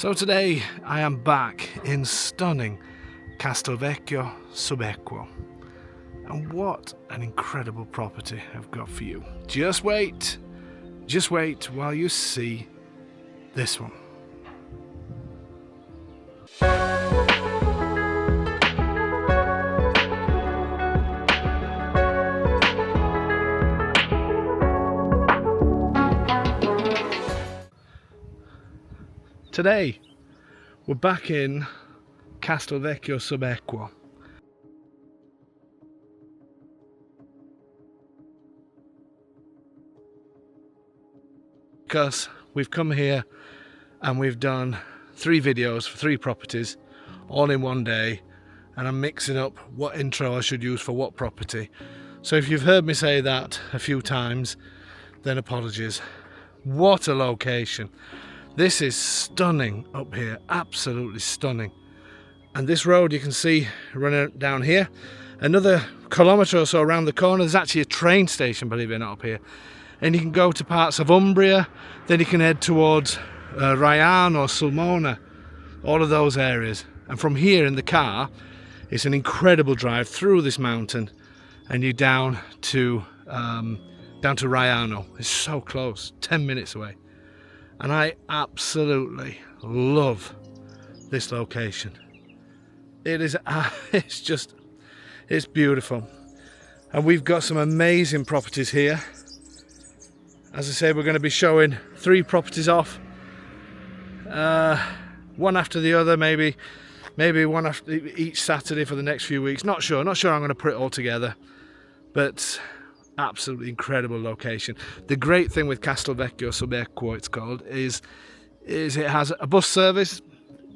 So today I am back in stunning Castelvecchio, Subequo. And what an incredible property I've got for you. Just wait while you see this one. Today, we're back in Castelvecchio Subequo. Because we've come here and we've done 3 videos for 3 properties, all in one day, and I'm mixing up what intro I should use for what property. So if you've heard me say that a few times, then apologies. What a location. This is stunning up here, absolutely stunning. And this road you can see running down here, another kilometre or so around the corner, there's actually a train station, believe it or not, up here. And you can go to parts of Umbria, then you can head towards Ryan or Sulmona, all of those areas. And from here in the car, it's an incredible drive through this mountain, and you're down to Raiano. It's so close, 10 minutes away. And I absolutely love this location. It is, it's beautiful. And we've got some amazing properties here. As I say, we're going to be showing 3 properties off. One after the other, maybe one after each Saturday for the next few weeks. Not sure I'm going to put it all together. But absolutely incredible location. The great thing with Castelvecchio Subequo, it's called, is it has a bus service.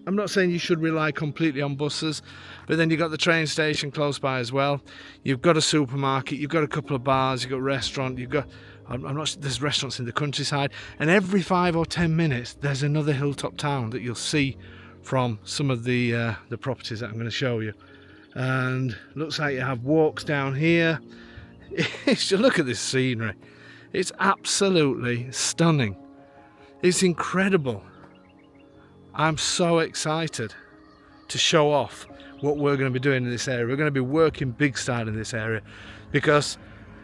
I'm not saying you should rely completely on buses, but then you've got the train station close by as well. You've got a supermarket, you've got a couple of bars, you've got a restaurant, you've got, there's restaurants in the countryside, and every 5 or 10 minutes there's another hilltop town that you'll see from some of the properties that I'm going to show you. And looks like you have walks down here. Just look at this scenery. It's absolutely stunning. It's incredible. I'm so excited to show off what we're going to be doing in this area. We're going to be working big style in this area because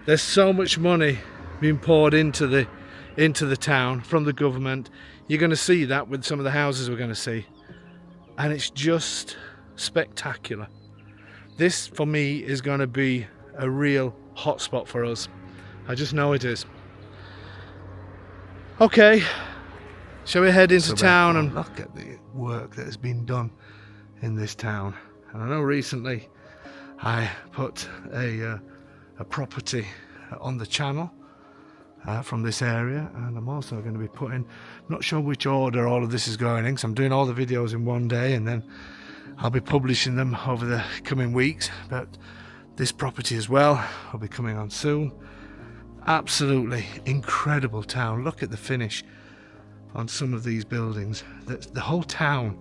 there's so much money being poured into the town from the government. You're going to see that with some of the houses we're going to see, and it's just spectacular. This for me is going to be a real hotspot for us. I just know it is. Okay, shall we head into town and look at the work that has been done in this town? And I know recently I put a property on the channel from this area, and I'm also going to be putting, not sure which order all of this is going in, because I'm doing all the videos in one day and then I'll be publishing them over the coming weeks, but this property as well will be coming on soon. Absolutely incredible town. Look at the finish on some of these buildings. The whole town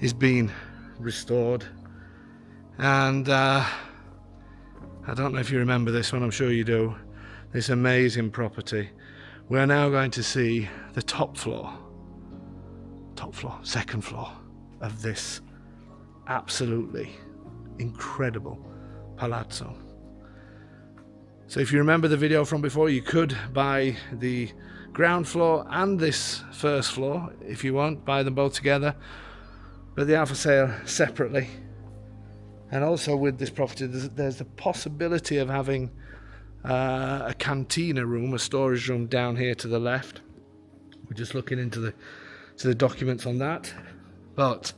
is being restored. And I don't know if you remember this one, I'm sure you do. This amazing property. We're now going to see the second floor of this absolutely incredible Palazzo. So if you remember the video from before, you could buy the ground floor and this first floor if you want, buy them both together, but they are for sale separately. And also with this property there's the possibility of having a cantina room, a storage room down here to the left. We're just looking into the documents on that, but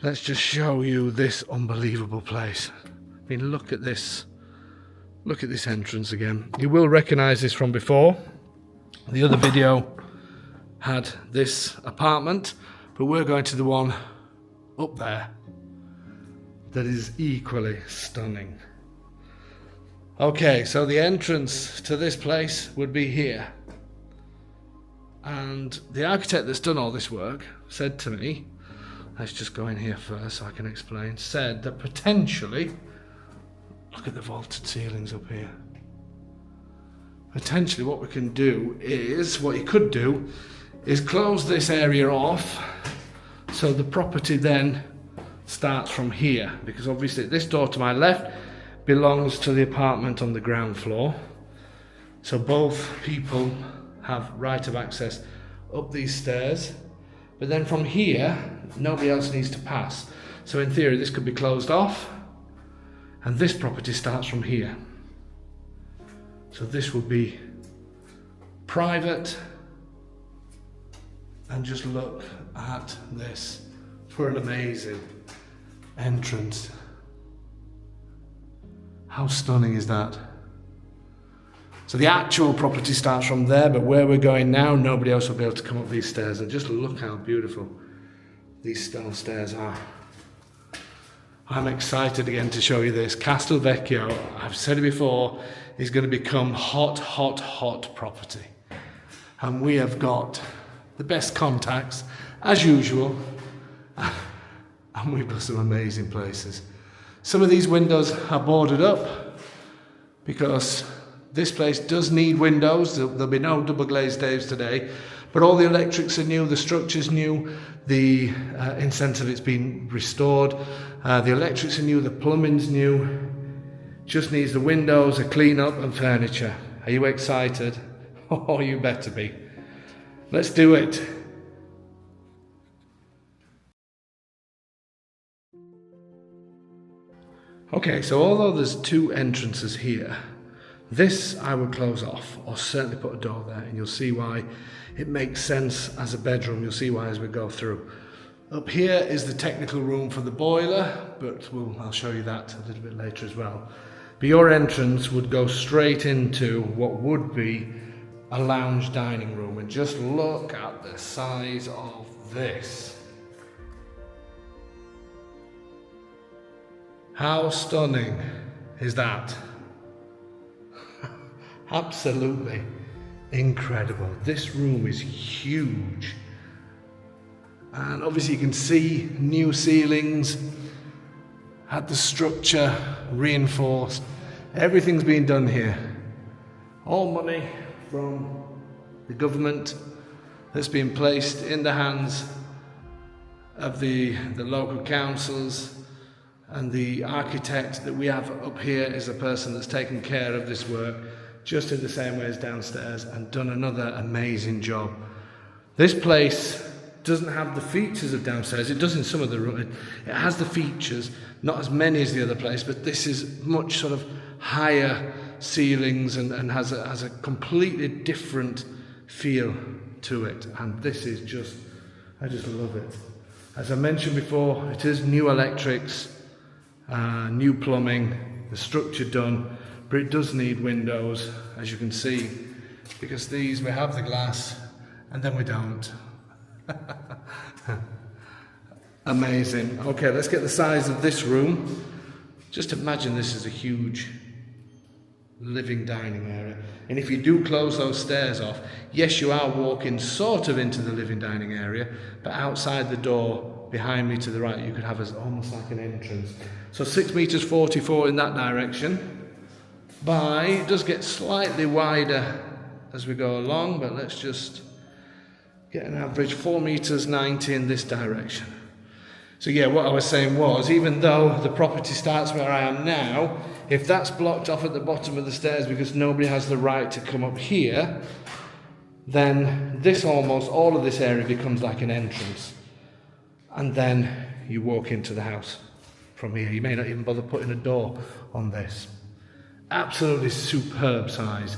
let's just show you this unbelievable place. I mean, look at this entrance again. You will recognize this from before. The other video had this apartment, but we're going to the one up there that is equally stunning. Okay, so the entrance to this place would be here. And the architect that's done all this work said to me, let's just go in here first so I can explain, said that potentially, look at the vaulted ceilings up here. Potentially what we can do is, what you could do is close this area off, so the property then starts from here, because obviously this door to my left belongs to the apartment on the ground floor, so both people have right of access up these stairs, but then from here nobody else needs to pass. So in theory this could be closed off, and this property starts from here, so this would be private. And just look at this for an amazing entrance. How stunning is that? So the actual property starts from there, but where we're going now, nobody else will be able to come up these stairs. And just look how beautiful these stone stairs are. I'm excited again to show you this. Castelvecchio, I've said it before, is going to become hot, hot, hot property. And we have got the best contacts, as usual, and we've got some amazing places. Some of these windows are boarded up because this place does need windows. There'll be no double glazed Daves today, but all the electrics are new, the structure's new, the inside of it's been restored, the electrics are new, the plumbing's new, just needs the windows, a clean up and furniture. Are you excited? Oh, you better be. Let's do it. Okay, so although there's two entrances here, this I would close off, or certainly put a door there, and you'll see why it makes sense as a bedroom. You'll see why as we go through. Up here is the technical room for the boiler, but I'll show you that a little bit later as well. But your entrance would go straight into what would be a lounge dining room, and just look at the size of this. How stunning is that? Absolutely incredible. This room is huge, and obviously you can see new ceilings, had the structure reinforced. Everything's been done here. All money from the government that's been placed in the hands of the local councils, and the architect that we have up here is a person that's taken care of this work just in the same way as downstairs and done another amazing job. This place doesn't have the features of downstairs. It does in some of the rooms. It has the features, not as many as the other place, but this is much sort of higher ceilings and has a completely different feel to it. And this is just, I just love it. As I mentioned before, it is new electrics, new plumbing, the structure done, but it does need windows, as you can see, because these, we have the glass and then we don't. Amazing. Okay, let's get the size of this room. Just imagine this is a huge living dining area, and if you do close those stairs off, yes, you are walking sort of into the living dining area, but outside the door behind me to the right you could have as almost like an entrance. So 6 meters 44 in that direction. It does get slightly wider as we go along, but let's just get an average 4 meters 90 in this direction. So yeah, what I was saying was, even though the property starts where I am now, if that's blocked off at the bottom of the stairs because nobody has the right to come up here, then this, almost all of this area becomes like an entrance. And then you walk into the house from here. You may not even bother putting a door on this. Absolutely superb size.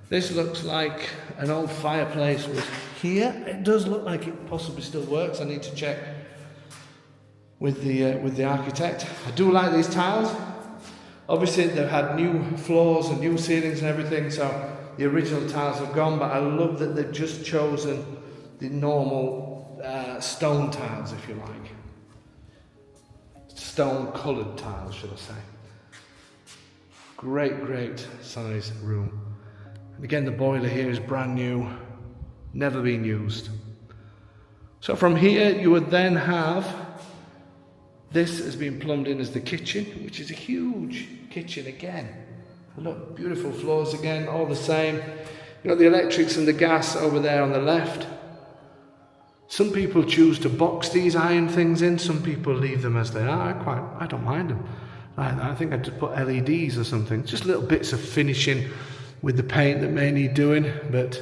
This looks like an old fireplace was here. It does look like it possibly still works. I need to check with the architect. I do like these tiles. Obviously they've had new floors and new ceilings and everything, so the original tiles have gone, but I love that they've just chosen the normal stone tiles, if you like. Stone coloured tiles, should I say. Great size room. And again, the boiler here is brand new, never been used. So from here you would then have, this has been plumbed in as the kitchen, which is a huge kitchen again. Look, beautiful floors again, all the same. You've got the electrics and the gas over there on the left. Some people choose to box these iron things in, some people leave them as they are. I don't mind them. I think I'd just put LEDs or something, just little bits of finishing with the paint that may need doing, but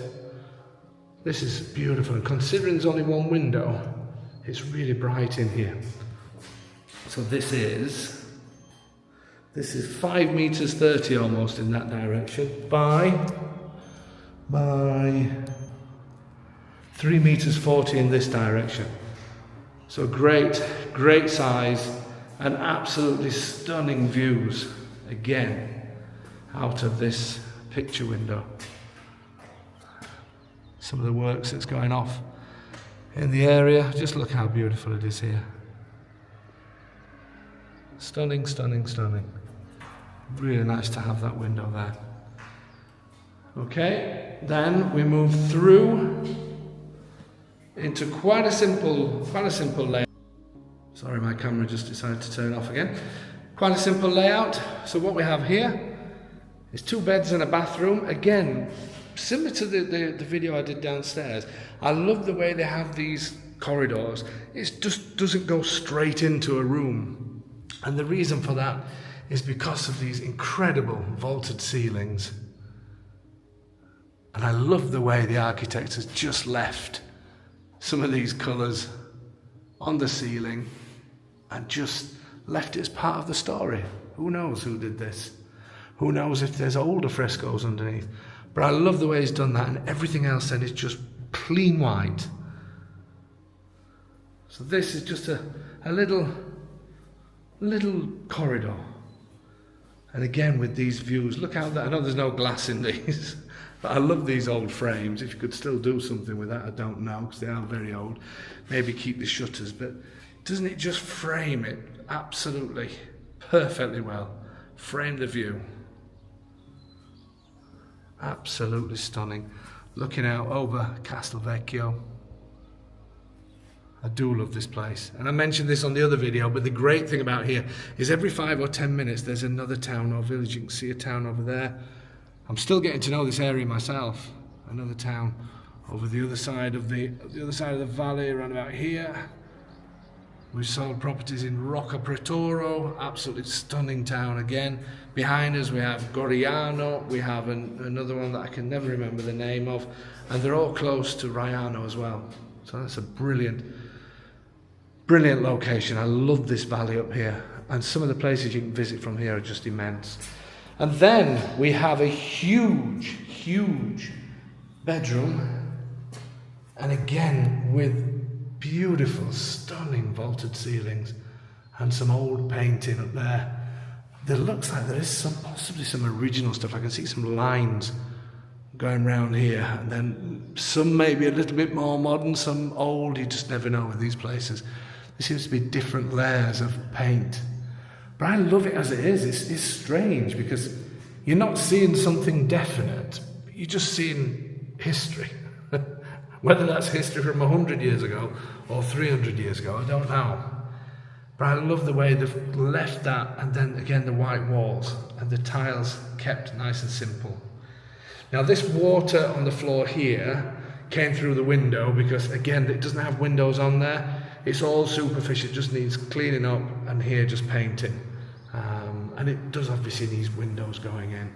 this is beautiful. And considering there's only one window, it's really bright in here. So this is 5 meters 30 almost in that direction by 3 meters 40 in this direction. So great size and absolutely stunning views again out of this picture window. Some of the works that's going off in the area, just look how beautiful it is here. Stunning, stunning, stunning. Really nice to have that window there. Okay, then we move through into quite a simple layout. Sorry, my camera just decided to turn off again. Quite a simple layout. So what we have here is 2 beds and a bathroom. Again, similar to the video I did downstairs. I love the way they have these corridors. It just doesn't go straight into a room. And the reason for that is because of these incredible vaulted ceilings. And I love the way the architect has just left some of these colours on the ceiling and just left it as part of the story. Who knows who did this? Who knows if there's older frescoes underneath? But I love the way he's done that, and everything else then is just clean white. So this is just a little corridor. And again with these views, look out there. I know there's no glass in these, but I love these old frames. If you could still do something with that, I don't know, because they are very old. Maybe keep the shutters, but doesn't it just frame it absolutely perfectly well? Frame the view. Absolutely stunning. Looking out over Castelvecchio. I do love this place. And I mentioned this on the other video, but the great thing about here is every 5 or 10 minutes there's another town or village. You can see a town over there. I'm still getting to know this area myself. Another town over the other side of the valley, around about here. We've sold properties in Rocca Pretoro, absolutely stunning town again. Behind us we have Goriano, we have another one that I can never remember the name of, and they're all close to Raiano as well. So that's a brilliant location. I love this valley up here, and some of the places you can visit from here are just immense. And then we have a huge bedroom, and again with beautiful, stunning vaulted ceilings and some old painting up there. There looks like there is possibly some original stuff. I can see some lines going round here, and then some maybe a little bit more modern, some old. You just never know with these places. There seems to be different layers of paint. But I love it as it is. It's strange because you're not seeing something definite. You're just seeing history. Whether that's history from 100 years ago or 300 years ago, I don't know. But I love the way they've left that, and then again the white walls and the tiles kept nice and simple. Now this water on the floor here came through the window because again it doesn't have windows on there. It's all superficial, it just needs cleaning up, and here just painting. And it does obviously need windows going in.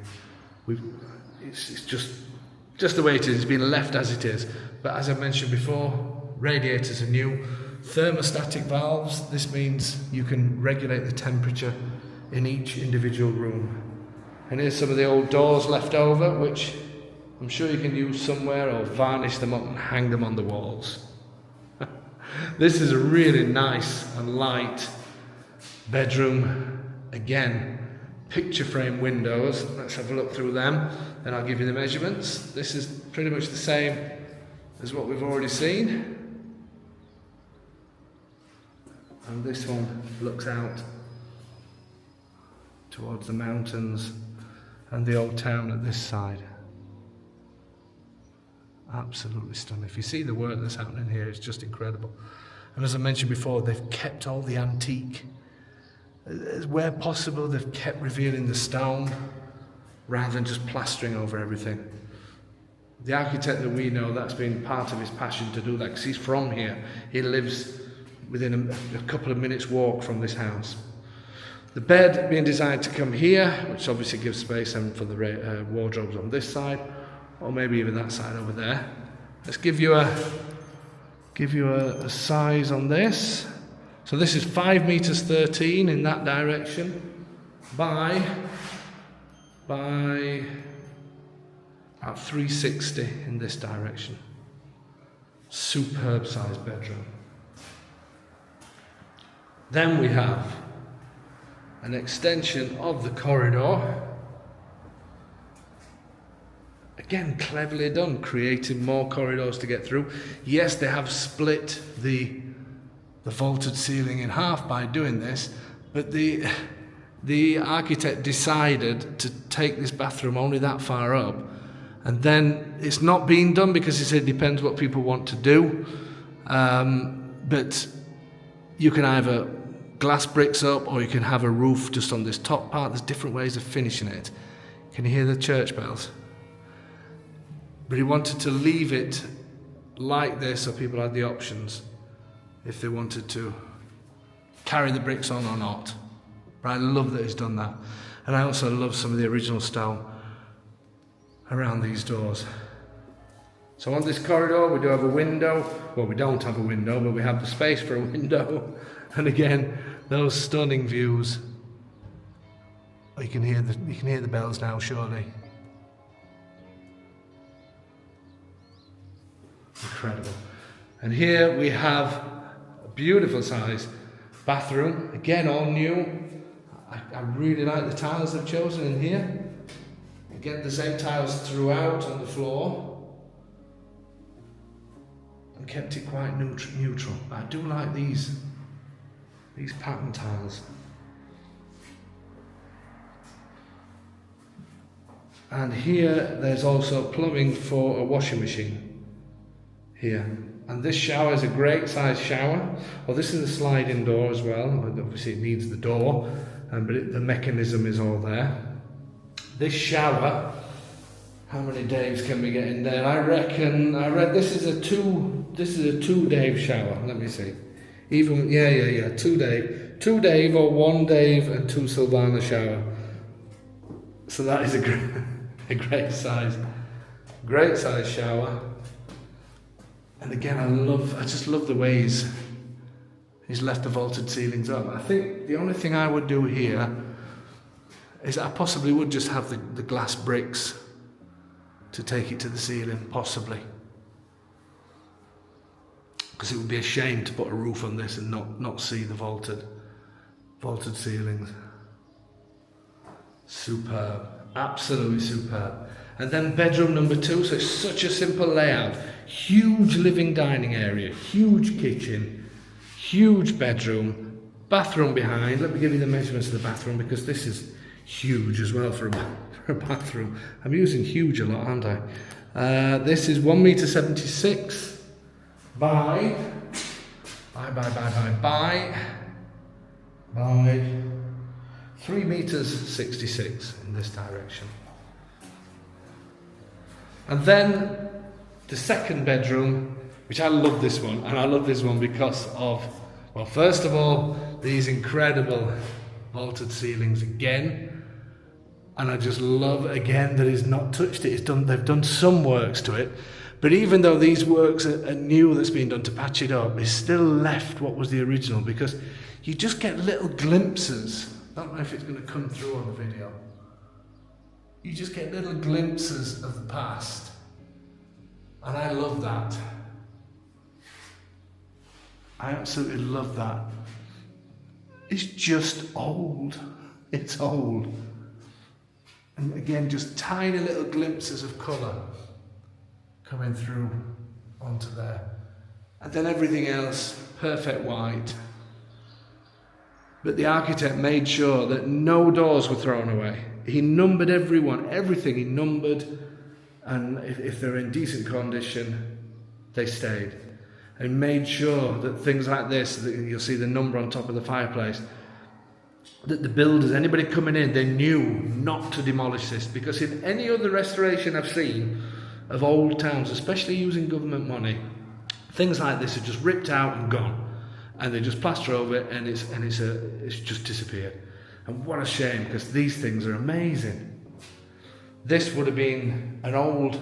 It's just the way it is. It's been left as it is. But as I mentioned before, radiators are new. Thermostatic valves. This means you can regulate the temperature in each individual room. And here's some of the old doors left over, which I'm sure you can use somewhere, or varnish them up and hang them on the walls. This is a really nice and light bedroom. Again, picture frame windows. Let's have a look through them, then I'll give you the measurements. This is pretty much the same as what we've already seen. And this one looks out towards the mountains and the old town at this side. Absolutely stunning. If you see the work that's happening here, it's just incredible. And as I mentioned before, they've kept all the antique. Where possible, they've kept revealing the stone rather than just plastering over everything. The architect that we know, that's been part of his passion to do that, because he's from here. He lives within a couple of minutes walk from this house. The bed being designed to come here, which obviously gives space for the wardrobes on this side, or maybe even that side over there. Let's give you a size on this. So this is 5 meters 13 in that direction by about 360 in this direction. Superb sized bedroom. Then we have an extension of the corridor. Again, cleverly done, creating more corridors to get through. Yes, they have split the vaulted ceiling in half by doing this, but the architect decided to take this bathroom only that far up, and then it's not being done because he said it depends what people want to do, but you can either glass bricks up or you can have a roof just on this top part. There's different ways of finishing it. Can you hear the church bells? But he wanted to leave it like this so people had the options if they wanted to carry the bricks on or not. But I love that he's done that. And I also love some of the original style around these doors. So on this corridor we do have a window. Well, we don't have a window, but we have the space for a window. And again, those stunning views. Oh, you can hear the bells now, surely. Incredible. And here we have a beautiful size bathroom. Again, all new. I really like the tiles they've chosen in here. Again, the same tiles throughout on the floor. And kept it quite neutral. I do like these pattern tiles. And here there's also plumbing for a washing machine here. And this shower is a great size shower. Well, this is a sliding door as well. Obviously it needs the door, but the mechanism is all there. This shower, how many Daves can we get in there? I read this is a two Dave shower. Let me see. Two Dave or one Dave and two Sylvana shower. So that is a great size shower. And again, I just love the way he's left the vaulted ceilings up. I think the only thing I would do here is I possibly would just have the glass bricks to take it to the ceiling, possibly. Because it would be a shame to put a roof on this and not see the vaulted ceilings. Superb, absolutely superb. And then bedroom number 2, so it's such a simple layout. Huge living dining area, huge kitchen, huge bedroom, bathroom behind. Let me give you the measurements of the bathroom because this is huge as well for a bathroom. I'm using huge a lot, aren't I? This is 1.76 m by 3.66 m in this direction. And then the second bedroom, which I love this one, and I love this one because of, well, first of all, these incredible vaulted ceilings again, and I just love again that he's not touched it. They've done some works to it, but even though these works are new that's been done to patch it up, it's still left what was the original, because you just get little glimpses. I don't know if it's going to come through on the video. You just get little glimpses of the past. And I love that. I absolutely love that. It's just old. It's old. And again, just tiny little glimpses of colour coming through onto there. And then everything else, perfect white. But the architect made sure that no doors were thrown away. He numbered everything he numbered, and if they're in decent condition, they stayed. And made sure that things like this, that you'll see the number on top of the fireplace, that the builders, anybody coming in, they knew not to demolish this, because in any other restoration I've seen, of old towns, especially using government money. Things like this are just ripped out and gone, and they just plaster over it, and it's just disappeared. And what a shame, because these things are amazing. This would have been an old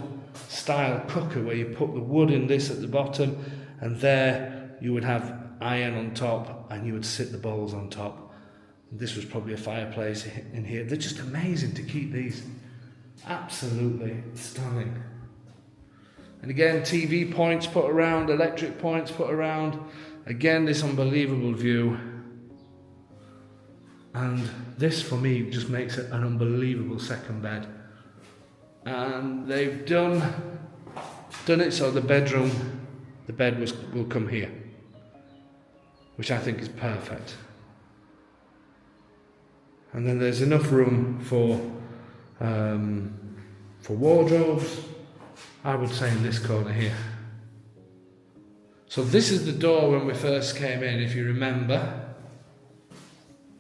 style cooker where you put the wood in this at the bottom, and there you would have iron on top, and you would sit the bowls on top. This was probably a fireplace in here. They're just amazing to keep these. Absolutely stunning. And again, TV points put around, electric points put around. Again, this unbelievable view. And this, for me, just makes it an unbelievable second bed. And they've done it so the bed will come here, which I think is perfect. And then there's enough room for wardrobes, I would say, in this corner here. So this is the door when we first came in, if you remember,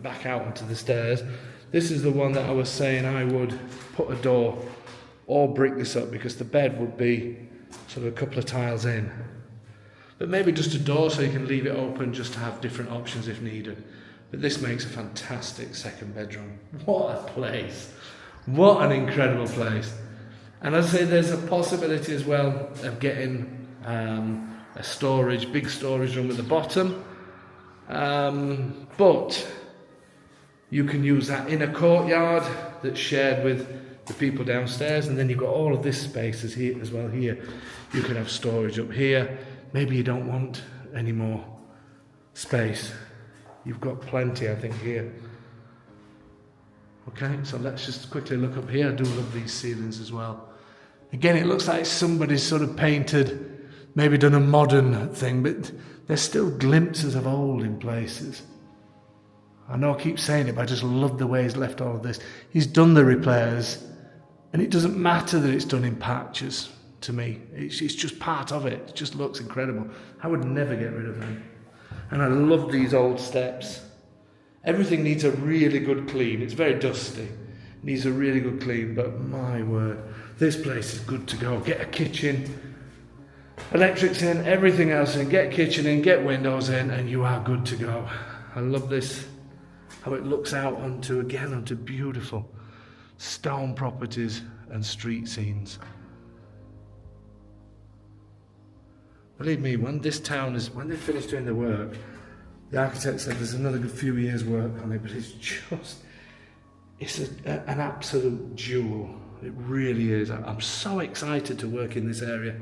back out onto the stairs. This is the one that I was saying I would put a door or brick this up, because the bed would be sort of a couple of tiles in. But maybe just a door so you can leave it open just to have different options if needed. But this makes a fantastic second bedroom. What a place. What an incredible place. And as I say, there's a possibility as well of getting a big storage room at the bottom. But you can use that inner courtyard that's shared with the people downstairs, and then you've got all of this space here as well. Here you can have storage up here. Maybe you don't want any more space. You've got plenty, I think, here. Okay, so let's just quickly look up here. I do love these ceilings as well. Again, it looks like somebody's sort of painted, maybe done a modern thing, but there's still glimpses of old in places. I know I keep saying it, but I just love the way he's left all of this. He's done the repairs, and it doesn't matter that it's done in patches to me. It's just part of it. It just looks incredible. I would never get rid of them. And I love these old steps. Everything needs a really good clean. It's very dusty. It needs a really good clean, but my word, this place is good to go. Get a kitchen, electrics in, everything else in, get kitchen in, get windows in, and you are good to go. I love this, how it looks out onto beautiful stone properties and street scenes. Believe me, when they finish doing the work, the architect said there's another good few years' work on it, but it's an absolute jewel. It really is. I'm so excited to work in this area.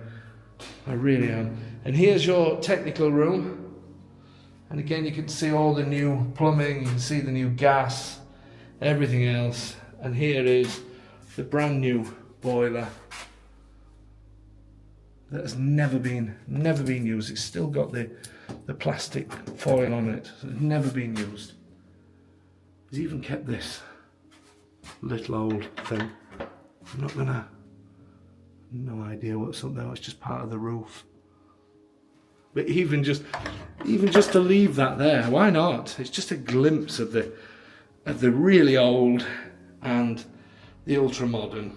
I really am. And here's your technical room. And again, you can see all the new plumbing, you can see the new gas, everything else. And here is the brand new boiler that has never been used. It's still got the plastic foil on it, so it's never been used. He's even kept this little old thing. No idea what's up there. It's just part of the roof. But even just to leave that there, why not? It's just a glimpse of the really old and the ultra modern.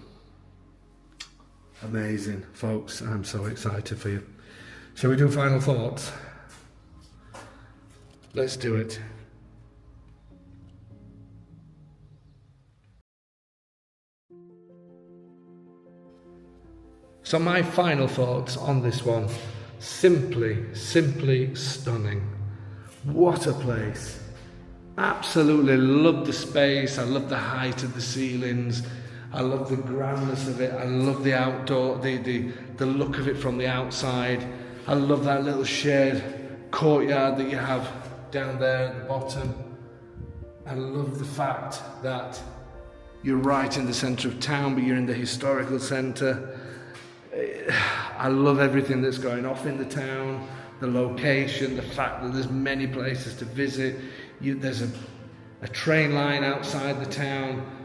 Amazing, folks. I'm so excited for you. Shall we do final thoughts? Let's do it. So my final thoughts on this one, simply stunning. What a place. Absolutely love the space. I love the height of the ceilings. I love the grandness of it. I love the outdoor, the look of it from the outside. I love that little shared courtyard that you have down there at the bottom. I love the fact that you're right in the centre of town, but you're in the historical centre. I love everything that's going off in the town, the location, the fact that there's many places to visit. There's a train line outside the town.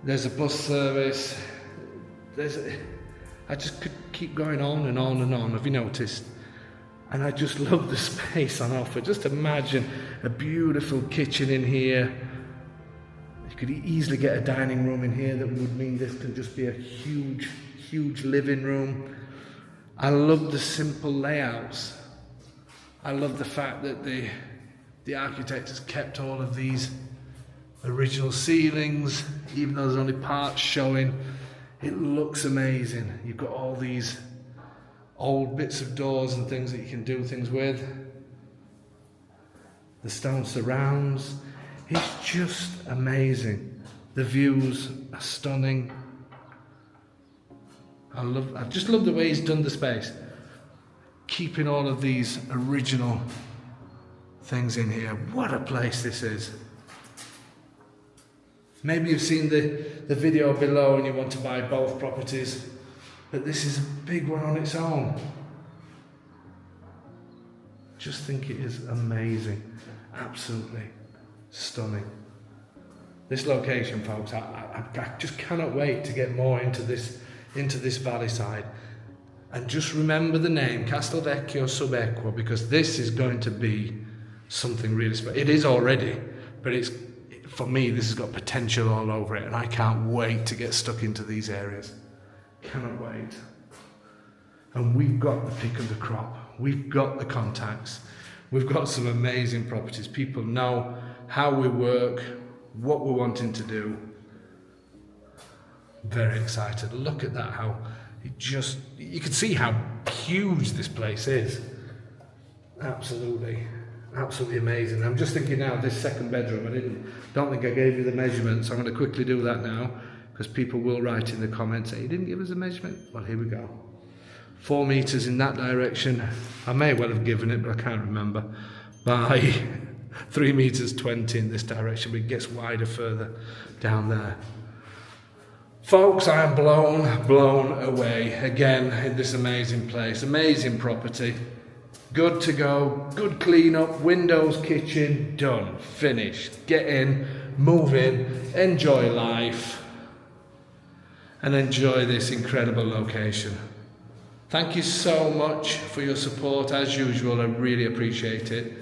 There's a bus service. I just could keep going on and on and on, have you noticed? And I just love the space on offer. Just imagine a beautiful kitchen in here. You could easily get a dining room in here that would mean this could just be a huge huge living room. I love the simple layouts. I love the fact that the architect has kept all of these original ceilings, even though there's only parts showing. It looks amazing. You've got all these old bits of doors and things that you can do things with. The stone surrounds. It's just amazing. The views are stunning. I just love the way he's done the space, keeping all of these original things in here. What a place this is. Maybe you've seen the video below and you want to buy both properties, but this is a big one on its own. Just think it is amazing. Absolutely stunning. This location, folks, I just cannot wait to get more into this valley side. And just remember the name, Castelvecchio Subequo, because this is going to be something really special. It is already, but for me, this has got potential all over it, and I can't wait to get stuck into these areas. Cannot wait. And we've got the pick of the crop. We've got the contacts. We've got some amazing properties. People know how we work, what we're wanting to do. Very excited. Look at that, how you can see how huge this place is. Absolutely amazing. I'm just thinking now, this second bedroom, I don't think I gave you the measurements. I'm going to quickly do that now, because people will write in the comments, say, you didn't give us a measurement? Well, here we go. 4 meters in that direction. I may well have given it, but I can't remember. By 3 meters 20 in this direction, but it gets wider further down there. Folks, I am blown away again in this amazing place. Amazing property. Good to go, good clean up, windows, kitchen, done, finished. Get in, move in, enjoy life, and enjoy this incredible location. Thank you so much for your support, as usual. I really appreciate it.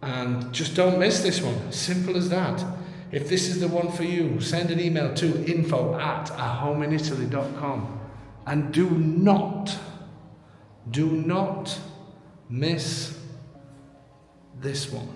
And just don't miss this one. Simple as that. If this is the one for you, send an email to info@ahomeinitaly.com. And do not miss this one.